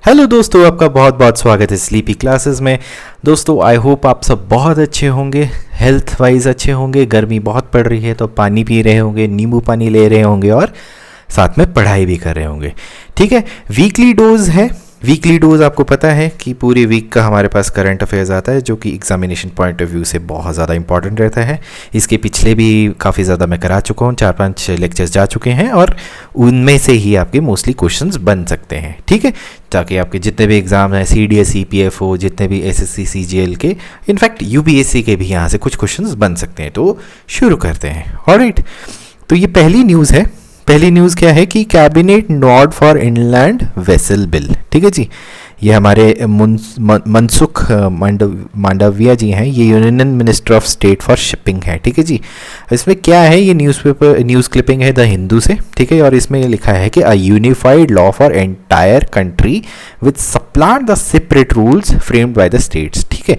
Hello दोस्तों, आपका बहुत बहुत स्वागत है स्लीपी क्लासेस में। दोस्तों आई होप आप सब बहुत अच्छे होंगे, हेल्थ वाइज अच्छे होंगे। गर्मी बहुत पड़ रही है तो पानी पी रहे होंगे, नींबू पानी ले रहे होंगे और साथ में पढ़ाई भी कर रहे होंगे। ठीक है, वीकली डोज है। वीकली डोज आपको पता है कि पूरे वीक का हमारे पास करंट अफेयर्स आता है जो कि एग्जामिनेशन पॉइंट ऑफ व्यू से बहुत ज़्यादा इंपॉर्टेंट रहता है। इसके पिछले भी काफ़ी ज़्यादा मैं करा चुका हूँ, 4-5 लेक्चर्स जा चुके हैं और उनमें से ही आपके मोस्टली क्वेश्चंस बन सकते हैं। ठीक है, ताकि आपके जितने भी एग्ज़ाम हैं, CDS EPFO, जितने भी SSC CGL के, इनफैक्ट UPSC के भी यहाँ से कुछ क्वेश्चंस बन सकते हैं। तो शुरू करते हैं। ऑलराइट, तो ये पहली न्यूज़ है। पहली न्यूज़ क्या है कि cabinet nod for inland vessel bill. ठीक है जी, ये हमारे मनसुख मांडविया जी हैं, ये union minister of state for shipping है। ठीक है जी, इसमें क्या है, ये न्यूज़ क्लिपिंग है द हिंदू से। ठीक है, और इसमें लिखा है कि a unified law for entire country with सप्लांट the separate rules framed by the states. ठीक है,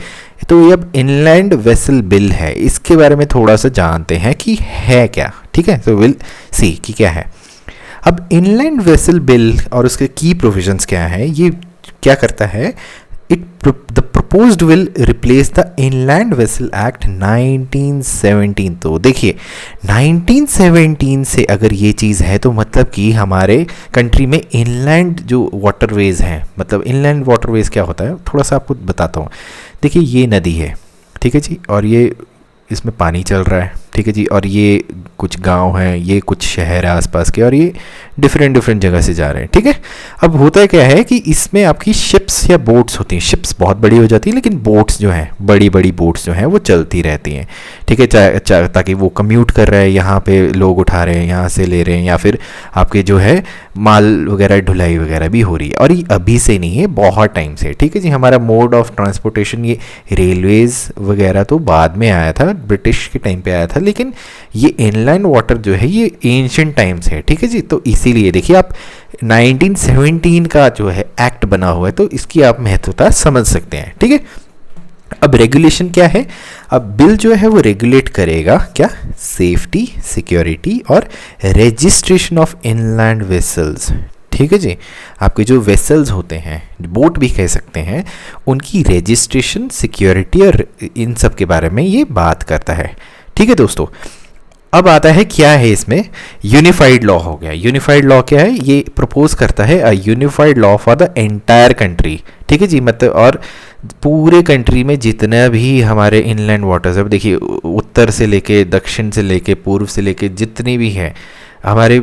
तो ये अब इनलैंड वेसल बिल है, इसके बारे में थोड़ा सा जानते हैं कि है क्या। ठीक है, तो विल सी कि क्या है। अब इनलैंड वेसल बिल और उसके की प्रोविजंस क्या है, ये क्या करता है, the proposed will replace the inland vessel act 1917। तो देखिए 1917 से अगर ये चीज़ है तो मतलब कि हमारे कंट्री में इनलैंड जो वाटरवेज हैं, मतलब इनलैंड वाटरवेज क्या होता है थोड़ा सा आपको बताता हूँ। देखिए ये नदी है, ठीक है जी, और ये इसमें पानी चल रहा है। ठीक है जी, और ये कुछ गांव हैं, ये कुछ शहर है आसपास के, और ये डिफरेंट जगह से जा रहे हैं। ठीक है, अब होता क्या है कि इसमें आपकी शिप्स या बोट्स होती हैं। शिप्स बहुत बड़ी हो जाती है, लेकिन बोट्स जो हैं, बड़ी बड़ी बोट्स जो हैं वो चलती रहती हैं। ठीक है, ताकि वो कम्यूट कर रहे हैं, यहाँ पे लोग उठा रहे हैं, यहाँ से ले रहे हैं, या फिर आपके जो है माल वगैरह ढुलाई वगैरह भी हो रही है। और ये अभी से नहीं है, बहुत टाइम से। ठीक है जी, हमारा मोड ऑफ ट्रांसपोर्टेशन ये रेलवेज़ वगैरह तो बाद में आया था, ब्रिटिश के टाइम पे आया था, लेकिन ये इनलैंड वाटर जो है ये एंशिएंट टाइम से है। ठीक है जी, तो इसीलिए देखिए आप 1917 का जो है एक्ट बना हुआ है, तो इसकी आप महत्वता समझ सकते हैं। ठीक है, अब रेगुलेशन क्या है, अब बिल जो है वो रेगुलेट करेगा क्या, सेफ्टी, सिक्योरिटी और रजिस्ट्रेशन ऑफ इनलैंड वेसल्स। ठीक है जी, आपके जो वेसल्स होते हैं, बोट भी कह सकते हैं, उनकी रजिस्ट्रेशन, सिक्योरिटी और इन सब के बारे में ये बात करता है। ठीक है दोस्तों, अब आता है क्या है इसमें, यूनिफाइड लॉ हो गया। यूनिफाइड लॉ क्या है, ये प्रपोज करता है a unified law for the entire country. ठीक है जी, मतलब और पूरे कंट्री में जितना भी हमारे इनलैंड वाटर्स है, देखिए उत्तर से लेके दक्षिण से लेके पूर्व से लेके जितनी भी हैं हमारे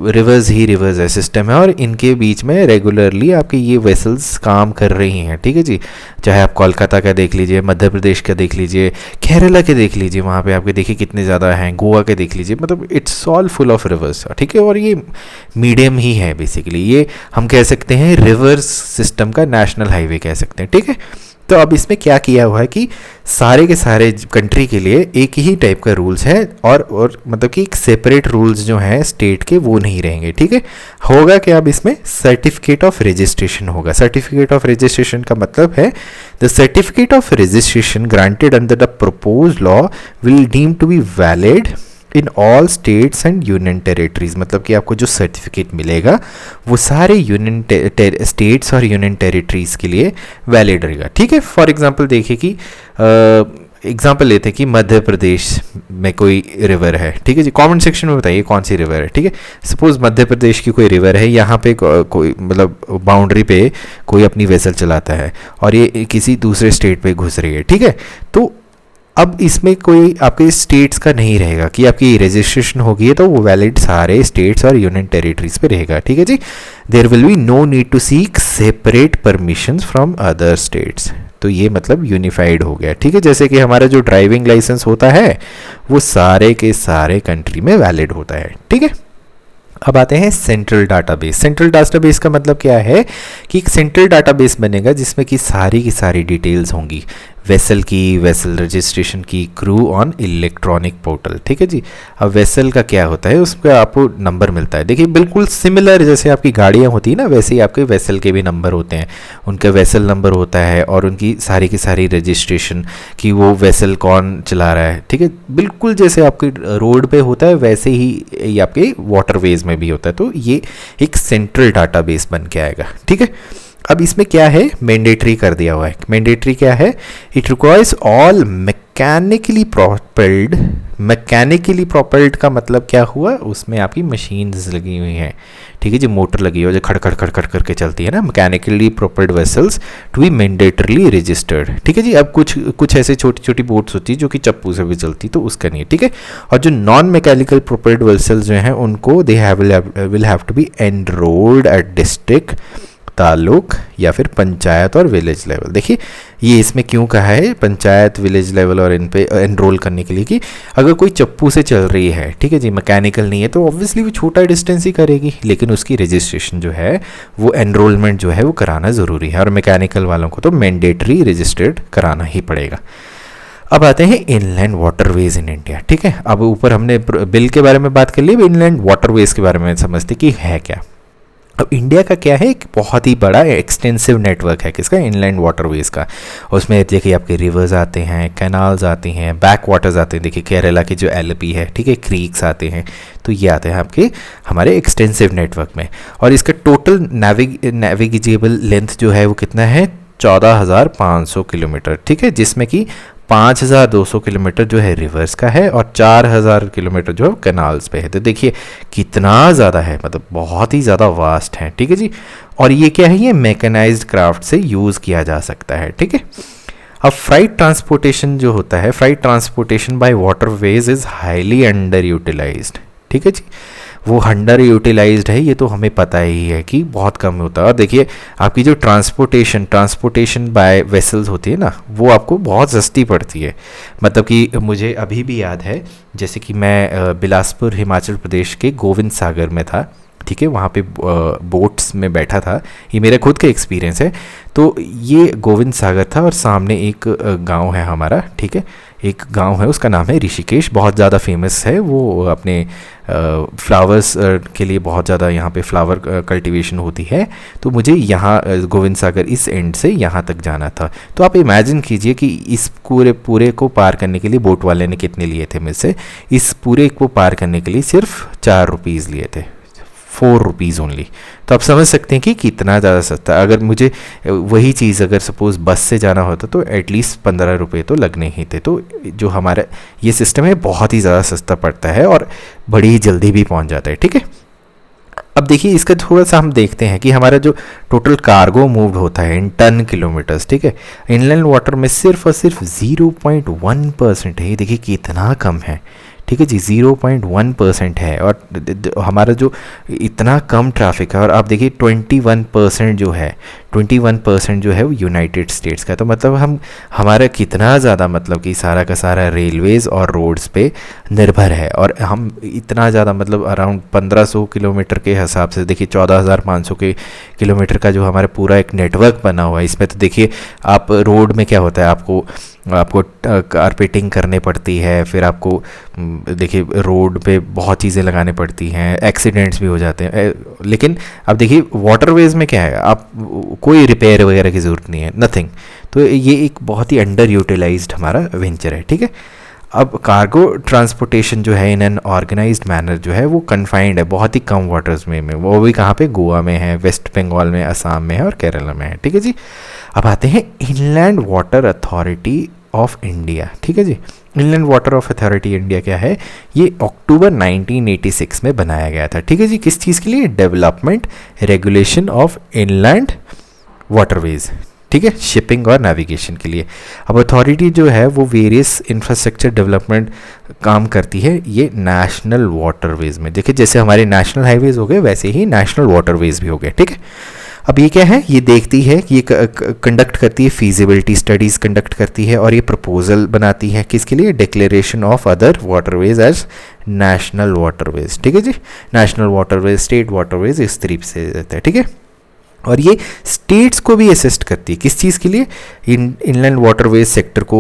रिवर्स ही रिवर्स है, सिस्टम है, और इनके बीच में रेगुलरली आपके ये वेसल्स काम कर रही हैं। ठीक है जी, चाहे आप कोलकाता का देख लीजिए, मध्य प्रदेश का देख लीजिए, केरला के देख लीजिए, वहाँ पे आपके देखिए कितने ज़्यादा हैं, गोवा के देख लीजिए, मतलब it's all full of reverse. ठीक है, और ये मीडियम ही है बेसिकली, ये हम कह सकते हैं रिवर्स सिस्टम का नेशनल हाईवे कह सकते हैं। ठीक है, तो अब इसमें क्या किया हुआ है कि सारे के सारे कंट्री के लिए एक ही टाइप का रूल्स है, और मतलब कि एक सेपरेट रूल्स जो हैं स्टेट के वो नहीं रहेंगे। ठीक है, होगा क्या, अब इसमें सर्टिफिकेट ऑफ रजिस्ट्रेशन होगा। सर्टिफिकेट ऑफ रजिस्ट्रेशन का मतलब है the certificate of registration granted under the proposed law will deem to be valid in all states and union territories. मतलब कि आपको जो सर्टिफिकेट मिलेगा वो सारे यूनियन स्टेट्स और यूनियन टेरिटरीज के लिए वैलिड रहेगा। ठीक है, फॉर एग्जांपल देखिए कि एग्जांपल लेते हैं कि मध्य प्रदेश में कोई रिवर है। ठीक है जी, कमेंट सेक्शन में बताइए कौन सी रिवर है। ठीक है, सपोज मध्य प्रदेश की कोई रिवर है, यहाँ पे कोई मतलब बाउंड्री पे कोई अपनी वेसल चलाता है और ये किसी दूसरे स्टेट पे घुस रही है। ठीक है, तो अब इसमें कोई आपके स्टेट्स का नहीं रहेगा कि आपकी रजिस्ट्रेशन होगी तो वो वैलिड सारे स्टेट्स और यूनियन टेरिटरीज पे रहेगा। ठीक है जी, there will be no need to seek separate permissions from other states. तो ये मतलब यूनिफाइड हो गया। ठीक है, जैसे कि हमारा जो ड्राइविंग लाइसेंस होता है वो सारे के सारे कंट्री में वैलिड होता है। ठीक है, अब आते हैं सेंट्रल डाटाबेस। सेंट्रल डाटाबेस का मतलब क्या है कि एक सेंट्रल डाटाबेस बनेगा जिसमें कि सारी की सारी डिटेल्स होंगी, वेसल की, वेसल रजिस्ट्रेशन की, क्रू ऑन इलेक्ट्रॉनिक पोर्टल। ठीक है जी, अब वेसल का क्या होता है, उसका आपको नंबर मिलता है। देखिए बिल्कुल सिमिलर जैसे आपकी गाड़ियाँ होती है ना, वैसे ही आपके वेसल के भी नंबर होते हैं, उनका वेसल नंबर होता है और उनकी सारी की सारी रजिस्ट्रेशन कि वो वेसल कौन चला रहा है। ठीक है, बिल्कुल जैसे आपके रोड पे होता है वैसे ही ये आपके वाटरवेज में भी होता है। तो ये एक सेंट्रल डाटाबेस बन के आएगा। ठीक है, अब इसमें क्या है, मैंडेटरी कर दिया हुआ है। मैंडेटरी क्या है, it requires all mechanically propelled का मतलब क्या हुआ, उसमें आपकी मशीन्स लगी हुई हैं, ठीक है जी, मोटर लगी हुई है जो खड़ खड़ करके चलती है ना, mechanically propelled vessels to be mandatorily registered, ठीक है जी। अब कुछ ऐसे छोटी छोटी बोट्स होती है जो कि चप्पू से भी चलती, तो उसका नहीं है, ठीक है। और जो नॉन मैकेनिकल प्रोपेल्ड वेसल्स जो हैं उनको they will have to be enrolled at district, taluk या फिर पंचायत और विलेज लेवल। देखिए ये इसमें क्यों कहा है पंचायत, विलेज लेवल और इन पे एनरोल करने के लिए, कि अगर कोई चप्पू से चल रही है, ठीक है जी, मैकेनिकल नहीं है, तो ऑब्वियसली वो छोटा डिस्टेंस ही करेगी, लेकिन उसकी रजिस्ट्रेशन जो है वो एनरोलमेंट जो है वो कराना ज़रूरी है, और मैकेनिकल वालों को तो मैंडेटरी रजिस्टर्ड कराना ही पड़ेगा। अब आते हैं इनलैंड वाटरवेज इन इंडिया, ठीक है। अब ऊपर हमने बिल के बारे में बात कर ली, अब इनलैंड वाटरवेज के बारे में समझते कि है क्या। अब इंडिया का क्या है, एक बहुत ही बड़ा एक्सटेंसिव नेटवर्क है किसका, इनलैंड वाटरवेज का। उसमें देखिए आपके रिवर्स आते हैं, कैनाल्स आते हैं, बैक वाटर्स आते हैं, देखिए केरला की जो एलपी है, ठीक है, क्रीक्स आते हैं, तो ये आते हैं आपके हमारे एक्सटेंसिव नेटवर्क में। और इसका टोटल नेविगेबल लेंथ जो है वो कितना है, 14,500 किलोमीटर, ठीक है, जिसमें कि 5,200 किलोमीटर जो है रिवर्स का है और 4,000 किलोमीटर जो है कैनाल्स पे है। तो देखिए कितना ज़्यादा है, मतलब बहुत ही ज़्यादा वास्ट है, ठीक है जी। और ये क्या है, ये मैकेनाइज्ड क्राफ्ट से यूज़ किया जा सकता है, ठीक है। अब फ्राइट ट्रांसपोर्टेशन जो होता है, freight transportation by waterways is highly under utilised, ठीक है जी। वो अंडर यूटिलाइज्ड है, ये तो हमें पता ही है कि बहुत कम होता है। और देखिए आपकी जो ट्रांसपोर्टेशन बाय वेसल्स होती है ना, वो आपको बहुत सस्ती पड़ती है। मतलब कि मुझे अभी भी याद है, जैसे कि मैं बिलासपुर हिमाचल प्रदेश के गोविंद सागर में था, ठीक है, वहाँ पे बोट्स में बैठा था, ये मेरा खुद का एक्सपीरियंस है। तो ये गोविंद सागर था और सामने एक गांव है हमारा, ठीक है, एक गांव है, उसका नाम है ऋषिकेश, बहुत ज़्यादा फेमस है वो, अपने फ्लावर्स के लिए बहुत ज़्यादा यहाँ पे फ्लावर कल्टीवेशन होती है। तो मुझे यहाँ गोविंद सागर इस एंड से यहाँ तक जाना था। तो आप इमेजिन कीजिए कि इस पूरे को पार करने के लिए बोट वाले ने कितने लिए थे मुझसे, इस पूरे को पार करने के लिए सिर्फ 4 रुपीज़ लिए थे, 4 रुपीज़ ओनली। तो आप समझ सकते हैं कि कितना ज़्यादा सस्ता। अगर मुझे वही चीज़ अगर सपोज़ बस से जाना होता तो एटलीस्ट 15 रुपये तो लगने ही थे। तो जो हमारा ये सिस्टम है बहुत ही ज़्यादा सस्ता पड़ता है और बड़ी ही जल्दी भी पहुंच जाता है, ठीक है। अब देखिए इसका थोड़ा सा हम देखते हैं कि हमारा जो टोटल कार्गो मूव होता है इन टन किलोमीटर्स, ठीक है, इनलैंड वाटर में सिर्फ और सिर्फ 0.1% है। ये देखिए कितना कम है, ठीक है जी, 0.1% है। और हमारा जो इतना कम ट्रैफिक है, और आप देखिए 21% जो है वो यूनाइटेड स्टेट्स का है। तो मतलब हमारा कितना ज़्यादा, मतलब कि सारा का सारा रेलवेज़ और रोड्स पे निर्भर है। और हम इतना ज़्यादा मतलब अराउंड 1500 किलोमीटर के हिसाब से देखिए 14,500 के किलोमीटर का जो हमारा पूरा एक नेटवर्क बना हुआ है। इसमें तो देखिए आप रोड में क्या होता है, आपको कारपेटिंग करने पड़ती है, फिर आपको देखिए रोड पे बहुत चीज़ें लगाने पड़ती हैं, एक्सीडेंट्स भी हो जाते हैं। लेकिन अब देखिए वाटरवेज में क्या है, आप कोई रिपेयर वगैरह की ज़रूरत नहीं है, नथिंग। तो ये एक बहुत ही अंडर यूटिलाइज्ड हमारा वेंचर है, ठीक है। अब कार्गो ट्रांसपोर्टेशन जो है इन एन ऑर्गेनाइज्ड मैनर जो है वो कन्फाइंड है बहुत ही कम वाटर्स में, वो भी कहाँ पे, गोवा में है, वेस्ट बंगाल में, असम में है और केरला में है, ठीक है जी। अब आते हैं inland water authority of India, ठीक है जी। Inland water of authority India क्या है, ये अक्टूबर 1986 में बनाया गया था, ठीक है जी। किस चीज़ के लिए, development regulation of inland waterways, ठीक है, शिपिंग और नेविगेशन के लिए। अब अथॉरिटी जो है वो वेरियस इंफ्रास्ट्रक्चर डेवलपमेंट काम करती है ये नेशनल वाटरवेज में। देखिए जैसे हमारे नेशनल हाईवेज हो गए वैसे ही नेशनल वाटरवेज भी हो गए, ठीक है। अब ये क्या है, ये देखती है कि ये कंडक्ट करती है, फीजिबिलिटी स्टडीज़ कंडक्ट करती है और ये प्रपोजल बनाती है किसके लिए, declaration of other waterways as national waterways, ठीक है जी। नेशनल वाटरवेज, स्टेट वाटरवेज इस तरीके से रहता है, ठीक है। और ये स्टेट्स को भी असिस्ट करती है किस चीज़ के लिए, इनलैंड वाटरवेज सेक्टर को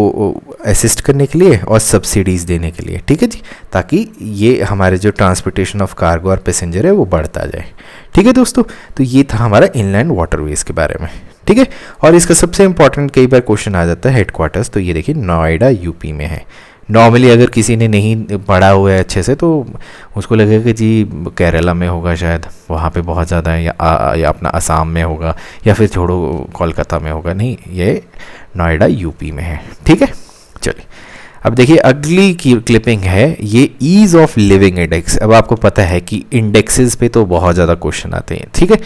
असिस्ट करने के लिए और सब्सिडीज़ देने के लिए, ठीक है जी, ताकि ये हमारे जो ट्रांसपोर्टेशन ऑफ कार्गो और पैसेंजर है वो बढ़ता जाए, ठीक है दोस्तों। तो ये था हमारा इनलैंड वाटरवेज के बारे में, ठीक है। और इसका सबसे इंपॉर्टेंट कई बार क्वेश्चन आ जाता है हेडक्वार्टर्स, तो ये देखिए नोएडा यूपी में है। नॉर्मली अगर किसी ने नहीं पढ़ा हुआ है अच्छे से तो उसको लगेगा कि जी केरला में होगा शायद, वहाँ पे बहुत ज़्यादा है, या अपना असम में होगा, या फिर छोड़ो कोलकाता में होगा। नहीं, ये नोएडा यूपी में है। ठीक है, चलिए अब देखिए अगली की क्लिपिंग है, ये ईज़ ऑफ लिविंग इंडेक्स। अब आपको पता है कि इंडेक्सेस पे तो बहुत ज़्यादा क्वेश्चन आते हैं। ठीक है,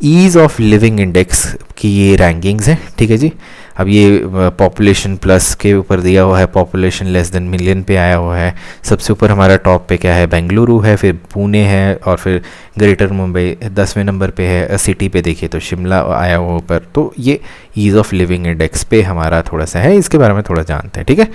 ईज़ ऑफ लिविंग इंडेक्स की ये रैंकिंग्स हैं। ठीक है जी, अब ये पॉपुलेशन प्लस के ऊपर दिया हुआ है, पॉपुलेशन लेस देन मिलियन पे आया हुआ है। सबसे ऊपर हमारा टॉप पे क्या है, बेंगलुरु है, फिर पुणे है, और फिर ग्रेटर मुंबई 10वें नंबर पे है। सिटी पे देखिए तो शिमला आया हुआ ऊपर। तो ये ईज़ ऑफ लिविंग इंडेक्स पे हमारा थोड़ा सा है, इसके बारे में थोड़ा जानते हैं। ठीक है,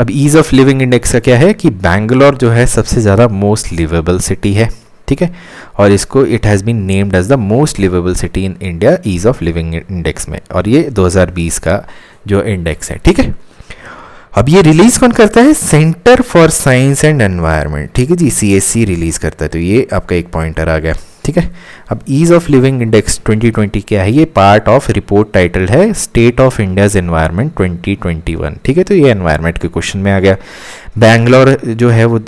अब ईज़ ऑफ लिविंग इंडेक्स का क्या है कि बैंगलोर जो है सबसे ज़्यादा मोस्ट लिवेबल सिटी है। ठीक है, और इसको it has been named as the most liveable city in India ease of living index में, और ये 2020 का जो इंडेक्स है। ठीक है, अब ये रिलीज़ कौन करता है, centre for science and environment. ठीक है जी, CSC रिलीज़ करता है, तो ये आपका एक पॉइंटर आ गया। ठीक है, अब ईज़ ऑफ लिविंग इंडेक्स 2020 क्या है, ये पार्ट ऑफ रिपोर्ट टाइटल है स्टेट ऑफ इंडियाज़ एनवायरनमेंट 2021। ठीक है, तो ये एनवायरनमेंट के क्वेश्चन में आ गया। बैंगलोर जो है वो,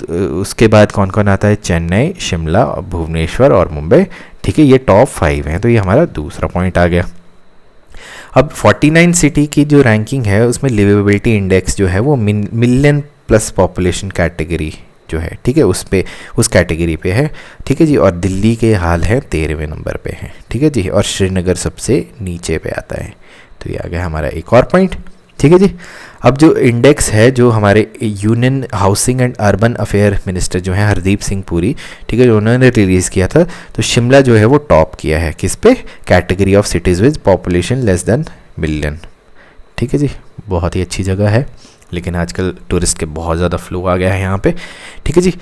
उसके बाद कौन कौन आता है, चेन्नई, शिमला, भुवनेश्वर और मुंबई। ठीक है, ये टॉप 5 हैं, तो ये हमारा दूसरा पॉइंट आ गया। अब 49 सिटी की जो रैंकिंग है उसमें लिवेबिलिटी इंडेक्स जो है वो मिलियन प्लस पॉपुलेशन कैटेगरी जो है, ठीक है, उस कैटेगरी पे है। ठीक है जी, और दिल्ली के हाल है 13वें नंबर पे है। ठीक है जी, और श्रीनगर सबसे नीचे पे आता है। तो ये आ गया हमारा एक और पॉइंट। ठीक है जी, अब जो इंडेक्स है जो हमारे union housing and urban affair minister जो हैं हरदीप सिंह पुरी, ठीक है, जो उन्होंने रिलीज़ किया था, तो शिमला जो है वो टॉप किया है किस पे, category of cities with population less than million. ठीक है जी, बहुत ही अच्छी जगह है, लेकिन आजकल टूरिस्ट के बहुत ज़्यादा फ्लो आ गया है यहाँ पे। ठीक है जी,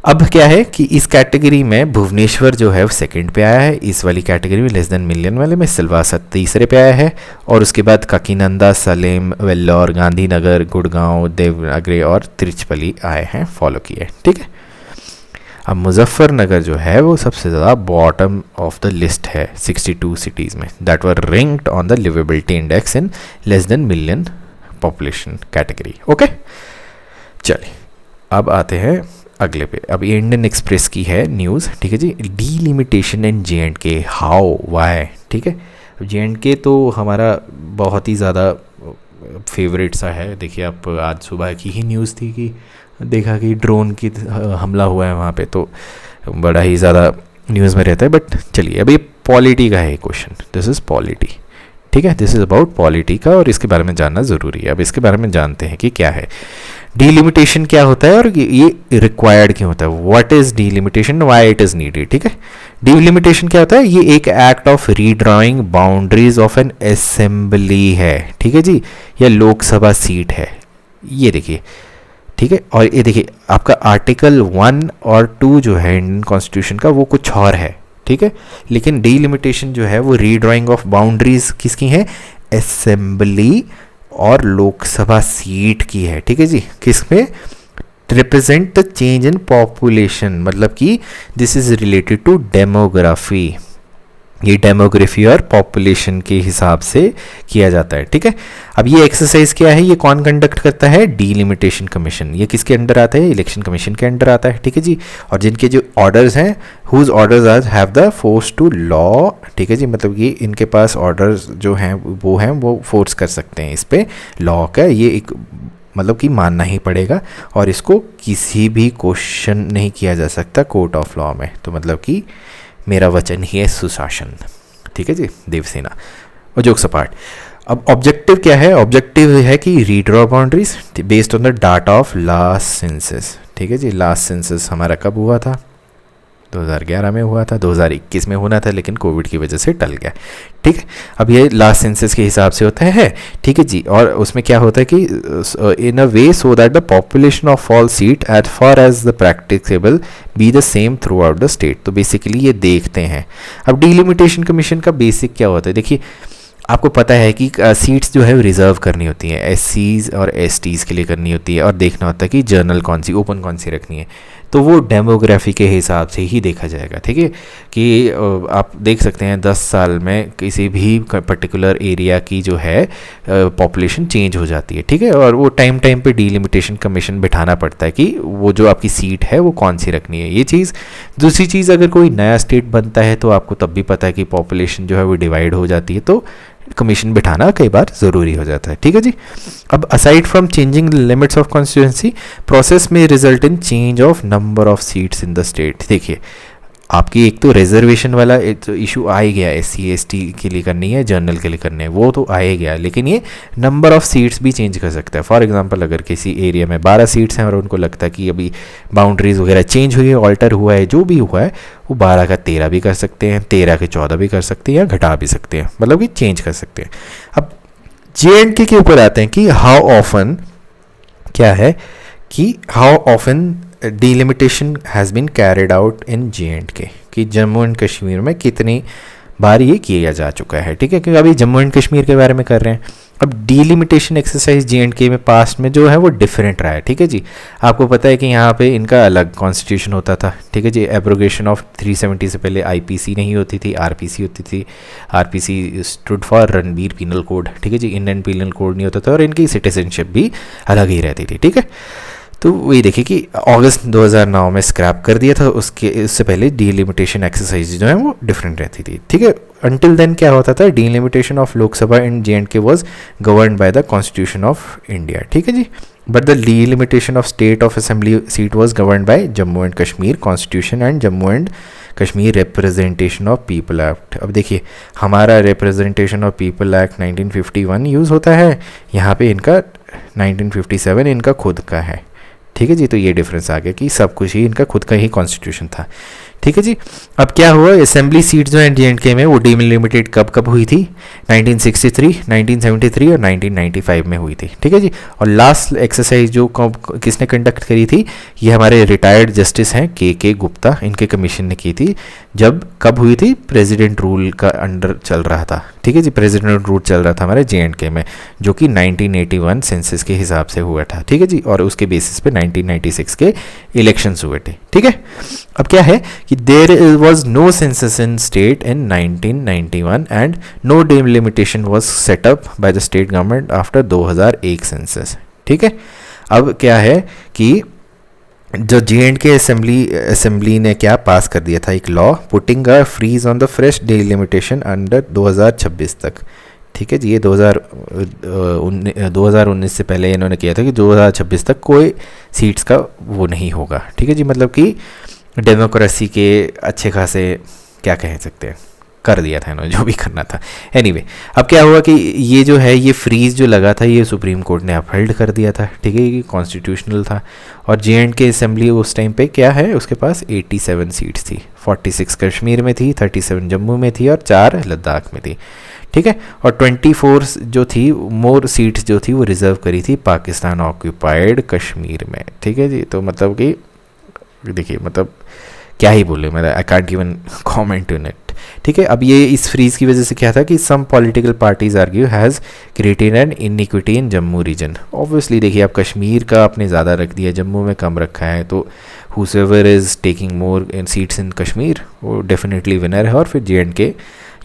अब क्या है कि इस कैटेगरी में भुवनेश्वर जो है वो सेकंड पे आया है, इस वाली कैटेगरी में लेस देन मिलियन वाले में सिलवासा तीसरे पे आया है, और उसके बाद काकीनंदा, सलेम, वेल्लोर, गांधीनगर, गुड़गांव, देवनागरी और तिरुचपली आए हैं, फॉलो किए। ठीक है, अब मुजफ्फरनगर जो है वो सबसे ज़्यादा बॉटम ऑफ द लिस्ट है 62 सिटीज़ में that were ranked on the liveability index in less than million population category. Okay, चलिए अब आते हैं अगले पे। अब ये इंडियन एक्सप्रेस की है न्यूज़। ठीक है जी, delimitation in J&K, how, why. ठीक है, J&K तो हमारा बहुत ही ज़्यादा फेवरेट सा है। देखिए आप, आज सुबह की ही न्यूज़ थी कि देखा कि ड्रोन की हमला हुआ है वहाँ पे, तो बड़ा ही ज़्यादा न्यूज़ में रहता है। बट चलिए, अब ये पॉलिटी का है क्वेश्चन, दिस इज़ पॉलिटी। ठीक है, दिस इज़ अबाउट पॉलिटी का, और इसके बारे में जानना ज़रूरी है। अब इसके बारे में जानते हैं कि क्या है डीलिमिटेशन, क्या होता है और ये रिक्वायर्ड क्यों होता है। What is delimitation, why it is needed. ठीक है, डीलिमिटेशन क्या होता है, ये एक act of redrawing boundaries of an assembly है। ठीक है जी, या लोकसभा सीट है, ये देखिए। ठीक है, और ये देखिए आपका आर्टिकल 1 और 2 जो है इंडियन कॉन्स्टिट्यूशन का, वो कुछ और है। ठीक है, लेकिन डीलिमिटेशन जो है वो रीड्राइंग ऑफ बाउंड्रीज किसकी है, असेंबली और लोकसभा सीट की है। ठीक है जी, किसमें, represent the change in population, मतलब कि this is related to demography, ये डेमोग्राफी और पॉपुलेशन के हिसाब से किया जाता है। ठीक है, अब ये एक्सरसाइज क्या है, ये कौन कंडक्ट करता है, डीलिमिटेशन कमीशन। ये किसके अंडर आता है, इलेक्शन कमीशन के अंडर आता है। ठीक है जी, और जिनके जो ऑर्डर्स हैं, whose orders are have the force to law. ठीक है जी, मतलब कि इनके पास ऑर्डर्स जो हैं वो फोर्स कर सकते हैं इस पर लॉ का, ये एक मतलब कि मानना ही पड़ेगा, और इसको किसी भी क्वेश्चन नहीं किया जा सकता कोर्ट ऑफ लॉ में। तो मतलब कि मेरा वचन ही है सुशासन। ठीक है जी, देवसेना। और जोक्स अपार्ट, अब ऑब्जेक्टिव क्या है, ऑब्जेक्टिव है कि redraw boundaries based on the data of last census. ठीक है जी, लास्ट सेंसस हमारा कब हुआ था, 2011 में हुआ था, 2021 में होना था, लेकिन कोविड की वजह से टल गया। ठीक है, अब ये लास्ट सेंसस के हिसाब से होता है। ठीक है जी, और उसमें क्या होता है कि in a way so that the population of all seat as far as the practicable be the same throughout the state. तो बेसिकली ये देखते हैं। अब डीलिमिटेशन कमीशन का बेसिक क्या होता है, देखिए आपको पता है कि सीट्स जो है रिज़र्व करनी होती हैं, SCs और STs के लिए करनी होती है, और देखना होता है कि जर्नल कौन सी, ओपन कौन सी रखनी है। तो वो डेमोग्राफी के हिसाब से ही देखा जाएगा, ठीक है। कि आप देख सकते हैं 10 साल में किसी भी पर्टिकुलर एरिया की जो है पॉपुलेशन चेंज हो जाती है, ठीक है। और वो टाइम टाइम पे डीलिमिटेशन कमीशन बिठाना पड़ता है कि वो जो आपकी सीट है वो कौन सी रखनी है, ये चीज़। दूसरी चीज़, अगर कोई नया स्टेट बनता है तो आपको तब भी पता है कि पॉपुलेशन जो है वो डिवाइड हो जाती है, तो कमीशन बिठाना कई बार ज़रूरी हो जाता है, ठीक है जी। अब aside from changing the limits of constituency, process में result in change of number of seats in the state. देखिए, आपकी एक तो रिजर्वेशन वाला एक तो इशू आ ही गया, SC ST के लिए करनी है, जनरल के लिए करनी है, वो तो आ ही गया, लेकिन ये नंबर ऑफ सीट्स भी चेंज कर सकता है। फॉर एग्जांपल, अगर किसी एरिया में 12 सीट्स हैं और उनको लगता है कि अभी बाउंड्रीज वगैरह चेंज हुई है, ऑल्टर हुआ है, जो भी हुआ है, वो 12 का 13 भी कर सकते हैं, 13 के 14 भी कर सकते हैं, या घटा भी सकते हैं, मतलब कि चेंज कर सकते हैं। अब JNK के ऊपर आते हैं कि हाउ ऑफन, क्या है कि how often delimitation has been carried out in JNK, कि जम्मू एंड कश्मीर में कितनी बार ये किया जा चुका है, ठीक है। क्योंकि अभी जम्मू एंड कश्मीर के बारे में कर रहे हैं। अब डिलिमिटेशन एक्सरसाइज JNK में पास्ट में जो है वो डिफरेंट रहा है, ठीक है जी। आपको पता है कि यहाँ पे इनका अलग कॉन्स्टिट्यूशन होता था, ठीक है जी। एब्रोगेशन ऑफ 370 से पहले IPC नहीं होती थी, RPC होती थी। RPC stood for Ranbir penal code, ठीक है जी। इंडियन पीनल कोड नहीं होता था, और इनकी सिटीजनशिप भी अलग ही रहती थी, ठीक है। तो वही देखिए कि अगस्त 2009 में स्क्रैप कर दिया था, उससे पहले डीलिमिटेशन एक्सरसाइज जो है वो डिफरेंट रहती थी, ठीक है। अंटिल देन क्या होता था, delimitation of Lok Sabha in JNK was governed by the constitution of India, ठीक है जी। But the delimitation of state of assembly seat was governed bye Jammu and Kashmir constitution and Jammu and Kashmir representation of people act. अब देखिए, हमारा representation of people act 1951 use होता है, यहाँ पे इनका 1957 इनका खुद का है, ठीक है जी। तो ये डिफरेंस आ गया कि सब कुछ ही इनका खुद का ही कॉन्स्टिट्यूशन था, ठीक है जी। अब क्या हुआ, असेंबली सीट जो है JNK में वो डिलिमिटेड कब कब हुई थी, 1963, 1973 और 1995 में हुई थी, ठीक है जी। और लास्ट एक्सरसाइज जो किसने कंडक्ट करी थी, ये हमारे रिटायर्ड जस्टिस हैं KK गुप्ता, इनके कमीशन ने की थी। जब कब हुई थी, प्रेसिडेंट रूल का अंडर चल रहा था, ठीक है जी। प्रेसिडेंट रूल चल रहा था हमारे JNK में, जो कि 1981 सेंसस के हिसाब से हुआ था, ठीक है जी। और उसके बेसिस पे 1996 के इलेक्शंस हुए थे, ठीक है। अब क्या है कि there was no census in state in 1991 and no delimitation was set up by the state government after 2001 census, ठीक है। अब क्या है कि जो JNK असेंबली ने क्या पास कर दिया था, एक law putting a freeze on the fresh delimitation under 2026 तक, ठीक है जी। ये 2019 से पहले इन्होंने किया था कि 2026 तक कोई सीट्स का वो नहीं होगा, ठीक है जी। मतलब कि डेमोक्रेसी के अच्छे खासे क्या कह सकते हैं, कर दिया था इन्होंने जो भी करना था। एनीवे, अब क्या हुआ कि ये जो है ये फ्रीज जो लगा था ये सुप्रीम कोर्ट ने अपहोल्ड कर दिया था, ठीक है। ये कॉन्स्टिट्यूशनल था। और JNK असेंबली उस टाइम पे क्या है, उसके पास 87 सीट्स थी, 46 कश्मीर में थी, 37 जम्मू में थी और 4 लद्दाख में थी, ठीक है। और 24 जो थी मोर सीट्स जो थी वो रिजर्व करी थी पाकिस्तान ऑक्यूपाइड कश्मीर में, ठीक है जी। तो मतलब कि देखिए, मतलब क्या ही बोले, मैं I can't even comment on it, ठीक है। अब ये इस फ्रीज की वजह से क्या था कि some political parties argue has created an inequity in Jammu region. Obviously देखिए, आप कश्मीर का आपने ज़्यादा रख दिया, जम्मू में कम रखा है, तो whosoever is taking more in seats in Kashmir वो डेफिनेटली विनर है। और फिर JNK,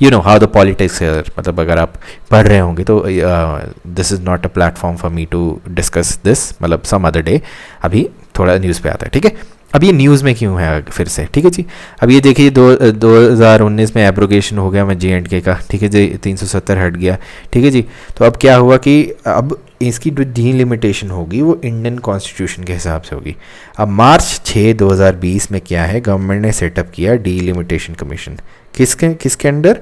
you know how the politics है, मतलब अगर आप पढ़ रहे होंगे तो this is not a platform for me to discuss this, मतलब सम अदर डे, अभी थोड़ा न्यूज़ पे आता है, ठीक है। अब ये न्यूज़ में क्यों है फिर से, ठीक है जी। अब ये देखिए 2019 में एब्रोगेशन हो गया JNK का, ठीक है जी, 370 हट गया, ठीक है जी। तो अब क्या हुआ कि अब इसकी जो डिलिमिटेशन होगी वो इंडियन कॉन्स्टिट्यूशन के हिसाब से होगी। अब मार्च 6, 2020 में क्या है, गवर्नमेंट ने सेटअप किया डिलिमिटेशन कमीशन, किसके अंडर,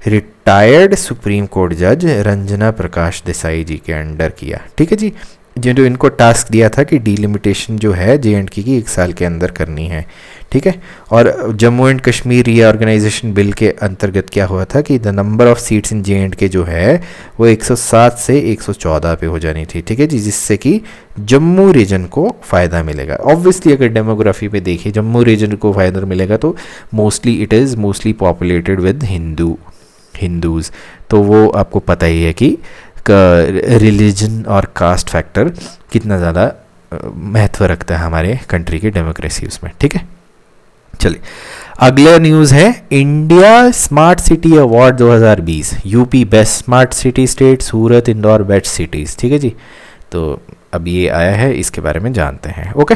रिटायर्ड सुप्रीम कोर्ट जज रंजना प्रकाश देसाई जी के अंडर किया, ठीक है जी। जो इनको टास्क दिया था कि डिलिमिटेशन जो है JNK की 1 साल के अंदर करनी है, ठीक है। और Jammu and Kashmir reorganisation bill के अंतर्गत क्या हुआ था कि the number of seats in JNK जो है वो 107 से 114 पे हो जानी थी, ठीक है जी, जिससे कि जम्मू रीजन को फ़ायदा मिलेगा। ऑब्वियसली अगर डेमोग्राफी पे देखिए जम्मू रीजन को फ़ायदा मिलेगा तो mostly it is mostly populated with Hindus, तो वो आपको पता ही है कि रिलीजन और कास्ट फैक्टर कितना ज़्यादा महत्व रखता है हमारे कंट्री की डेमोक्रेसी उसमें, ठीक है। चलिए अगला न्यूज़ है India smart city award 2020, UP best smart city state, Surat Indore best cities, ठीक है जी। तो अब ये आया है, इसके बारे में जानते हैं। ओके,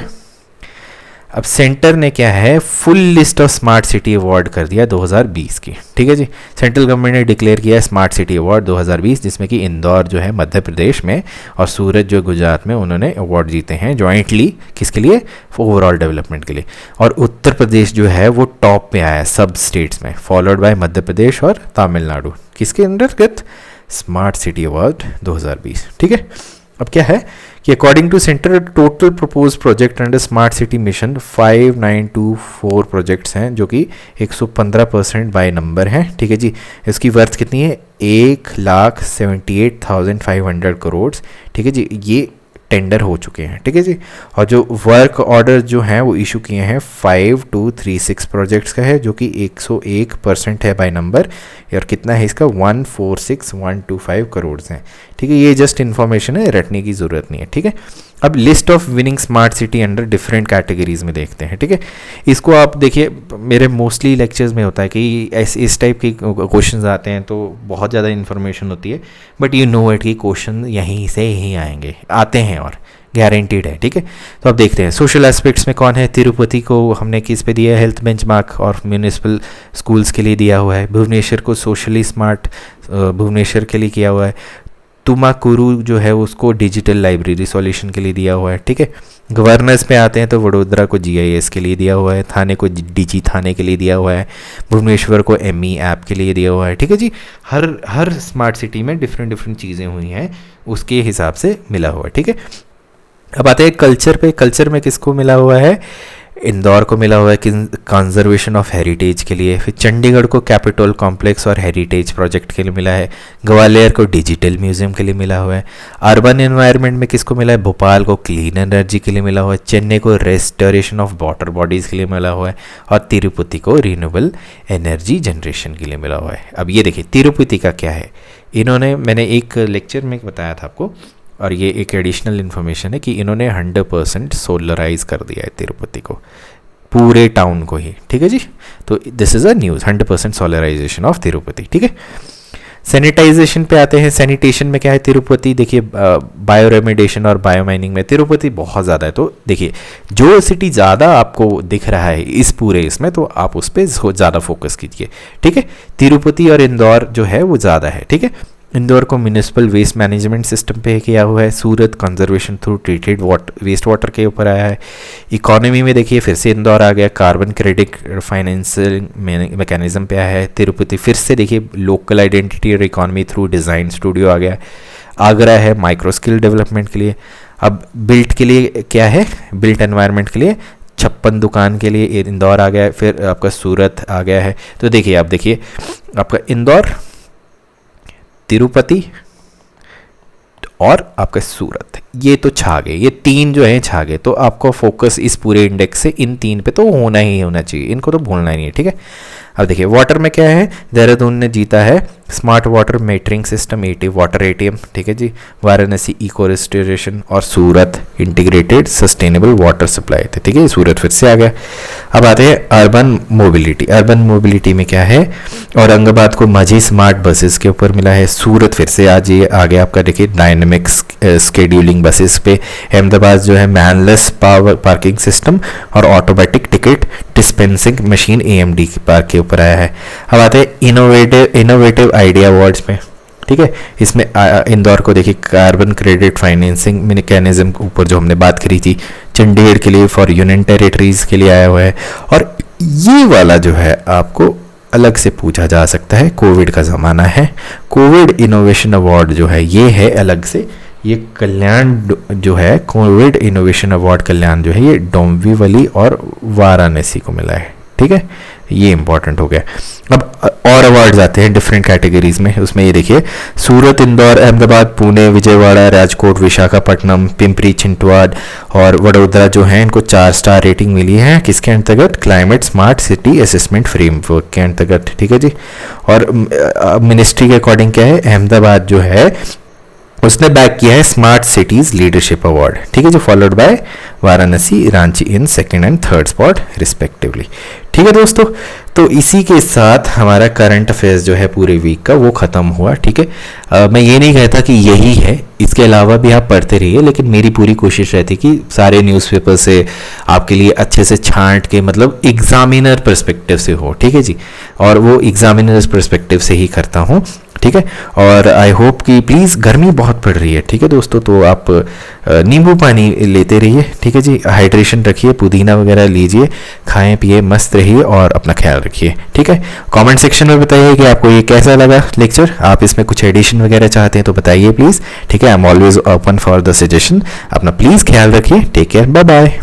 अब सेंटर ने क्या है, full list of smart city award कर दिया 2020 की, ठीक है जी। सेंट्रल गवर्नमेंट ने डिक्लेयर किया है स्मार्ट सिटी अवार्ड 2020, जिसमें कि इंदौर जो है मध्य प्रदेश में और सूरत जो गुजरात में, उन्होंने अवार्ड जीते हैं जॉइंटली, किसके लिए, ओवरऑल डेवलपमेंट के लिए। और उत्तर प्रदेश जो है वो टॉप पे आया है सब स्टेट्स में, फॉलोड बाय मध्य प्रदेश और तमिलनाडु, किसके अंतर्गत, स्मार्ट सिटी अवार्ड 2020, ठीक है। अब क्या है कि according to centre total propose project under smart city mission 5924 projects हैं, जो कि 115% बाय नंबर हैं, ठीक है जी। इसकी वर्थ कितनी है, 1,78,500 करोड़, ठीक है जी। ये टेंडर हो चुके हैं, ठीक है जी। और जो वर्क ऑर्डर जो हैं वो इशू किए हैं 5236 प्रोजेक्ट्स का है, जो कि 101% है बाय नंबर, और कितना है इसका, 146,125 करोड़ हैं, ठीक है। ये जस्ट इन्फॉर्मेशन है, रटने की ज़रूरत नहीं है, ठीक है। अब list of winning smart city under different categories में देखते हैं, ठीक है। इसको आप देखिए, मेरे मोस्टली लेक्चर्स में होता है कि इस टाइप के क्वेश्चंस आते हैं तो बहुत ज़्यादा इन्फॉर्मेशन होती है, बट यू नो इट कि क्वेश्चन यहीं से ही आएंगे, आते हैं और गारंटीड है, ठीक है। तो अब देखते हैं सोशल एस्पेक्ट्स में कौन है। तिरुपति को हमने किस पे दिया है, हेल्थ बेंचमार्क और म्यूनिसिपल स्कूल्स के लिए दिया हुआ है। भुवनेश्वर को सोशली स्मार्ट भुवनेश्वर के लिए किया हुआ है। तुमाकुरु जो है उसको डिजिटल लाइब्रेरी सॉल्यूशन के लिए दिया हुआ है, ठीक है। गवर्नेंस पे आते हैं तो वडोदरा को GIS के लिए दिया हुआ है, थाने को DG थाने के लिए दिया हुआ है, भुवनेश्वर को ME ऐप के लिए दिया हुआ है, ठीक है जी। हर स्मार्ट सिटी में डिफरेंट चीज़ें हुई हैं, उसके हिसाब से मिला हुआ है, ठीक है। अब आते हैं कल्चर पे। कल्चर में किसको मिला हुआ है, इंदौर को मिला हुआ है कंजर्वेशन ऑफ हेरिटेज के लिए। फिर चंडीगढ़ को कैपिटल कॉम्प्लेक्स और हेरिटेज प्रोजेक्ट के लिए मिला है। ग्वालियर को डिजिटल म्यूजियम के लिए मिला हुआ है। अर्बन एनवायरनमेंट में किसको मिला है, भोपाल को क्लीन एनर्जी के लिए मिला हुआ है। चेन्नई को रेस्टोरेशन ऑफ वाटर बॉडीज़ के लिए मिला हुआ है, और तिरुपति को रिन्यूएबल एनर्जी जनरेशन के लिए मिला हुआ है। अब ये देखिए तिरुपति का क्या है, इन्होंने, मैंने एक लेक्चर में बताया था आपको, और ये एक एडिशनल इन्फॉर्मेशन है कि इन्होंने 100% सोलराइज कर दिया है तिरुपति को, पूरे टाउन को ही, ठीक है जी। तो this is a news, 100% solarisation of Tirupati, ठीक है। सैनिटाइजेशन पे आते हैं। सैनिटेशन में क्या है, तिरुपति देखिए बायो रेमेडिएशन और बायो माइनिंग में तिरुपति बहुत ज़्यादा है। तो देखिए जो सिटी ज़्यादा आपको दिख रहा है इस पूरे इसमें, तो आप उस पर ज़्यादा फोकस कीजिए, ठीक है। तिरुपति और इंदौर जो है वो ज़्यादा है, ठीक है। इंदौर को म्यूनिसिपल वेस्ट मैनेजमेंट सिस्टम पे किया हुआ है। Surat conservation through treated waste water के ऊपर आया है। इकोनॉमी में देखिए फिर से इंदौर आ गया, कार्बन क्रेडिट फाइनेंशियल मैकेनिज्म पे आया है। तिरुपति फिर से देखिए लोकल आइडेंटिटी और इकोनॉमी थ्रू डिज़ाइन स्टूडियो आ गया। आगरा है माइक्रो स्किल डेवलपमेंट के लिए। अब बिल्ट के लिए क्या है, बिल्ट एनवायरनमेंट के लिए 56 दुकान के लिए इंदौर आ गया है। फिर आपका सूरत आ गया है। तो देखिए आप देखिए आपका इंदौर, तिरुपति और आपका सूरत, ये तो छा गए, ये तीन जो हैं छा गए। तो आपको फोकस इस पूरे इंडेक्स से इन तीन पे तो होना ही होना चाहिए, इनको तो भूलना ही नहीं है, ठीक है। अब देखिए वाटर में क्या है, देहरादून ने जीता है smart water metering system, water ATM, ठीक है जी। वाराणसी इको रेस्टोरेशन, और सूरत इंटीग्रेटेड सस्टेनेबल वाटर सप्लाई थे, ठीक है। सूरत फिर से आ गया। अब आते हैं अर्बन मोबिलिटी। अर्बन मोबिलिटी में क्या है, औरंगाबाद को माझी स्मार्ट बसेस के ऊपर मिला है। सूरत फिर से आज ये आ गया आपका, देखिए डायनेमिक स्केड्यूलिंग बसेस पे। अहमदाबाद जो है मैनलेस पार्किंग सिस्टम और automatic ticket dispensing machine AMD park के ऊपर आया है। अब आते हैं इनोवेटिव आइडिया अवार्ड्स में, ठीक है। इसमें इंदौर को देखिए कार्बन क्रेडिट फाइनेंसिंग मैकेनिज्म ऊपर जो हमने बात करी थी। चंडीगढ़ के लिए फॉर यूनियन टेरिटरीज के लिए आया हुआ है। और ये वाला जो है आपको अलग से पूछा जा सकता है, कोविड का ज़माना है, कोविड इनोवेशन अवार्ड जो है ये है अलग से। ये कल्याण जो है कोविड इनोवेशन अवार्ड कल्याण जो है ये डोंबिवली और वाराणसी को मिला है, ठीक है। ये इंपॉर्टेंट हो गया। अब और अवार्ड्स आते हैं डिफरेंट कैटेगरीज में। उसमें ये देखिए सूरत, इंदौर, अहमदाबाद, पुणे, विजयवाड़ा, राजकोट, विशाखापट्टनम, पिंपरी चिंटवाड और वडोदरा जो हैं इनको 4 स्टार रेटिंग मिली है। किसके अंतर्गत, climate smart city assessment framework के अंतर्गत, ठीक है जी। और मिनिस्ट्री के अकॉर्डिंग क्या है, अहमदाबाद जो है उसने बैक किया है स्मार्ट सिटीज़ लीडरशिप अवार्ड, ठीक है, जो followed by Varanasi, Ranchi in second and third spot respectively. ठीक है दोस्तों, तो इसी के साथ हमारा करंट अफेयर्स जो है पूरे वीक का वो ख़त्म हुआ। ठीक है, मैं ये नहीं कहता कि यही है, इसके अलावा भी आप पढ़ते रहिए, लेकिन मेरी पूरी कोशिश रहती कि सारे न्यूज़पेपर से आपके लिए अच्छे से छांट के, मतलब एग्जामिनर पर्सपेक्टिव से हो। ठीक है जी, और वो एग्जामिनर्स पर्सपेक्टिव से ही करता हूँ। ठीक है, और आई होप कि प्लीज़, गर्मी बहुत पड़ रही है, ठीक है दोस्तों, तो आप नींबू पानी लेते रहिए। ठीक है जी, हाइड्रेशन रखिए, पुदीना वगैरह लीजिए, खाएं पिए, मस्त रहिए और अपना ख्याल रखिए। ठीक है, कमेंट सेक्शन में बताइए कि आपको ये कैसा लगा लेक्चर, आप इसमें कुछ एडिशन वगैरह चाहते हैं तो बताइए प्लीज़। ठीक है, I am always open for the suggestion. अपना प्लीज़ ख्याल रखिए, टेक केयर, बाय बाय।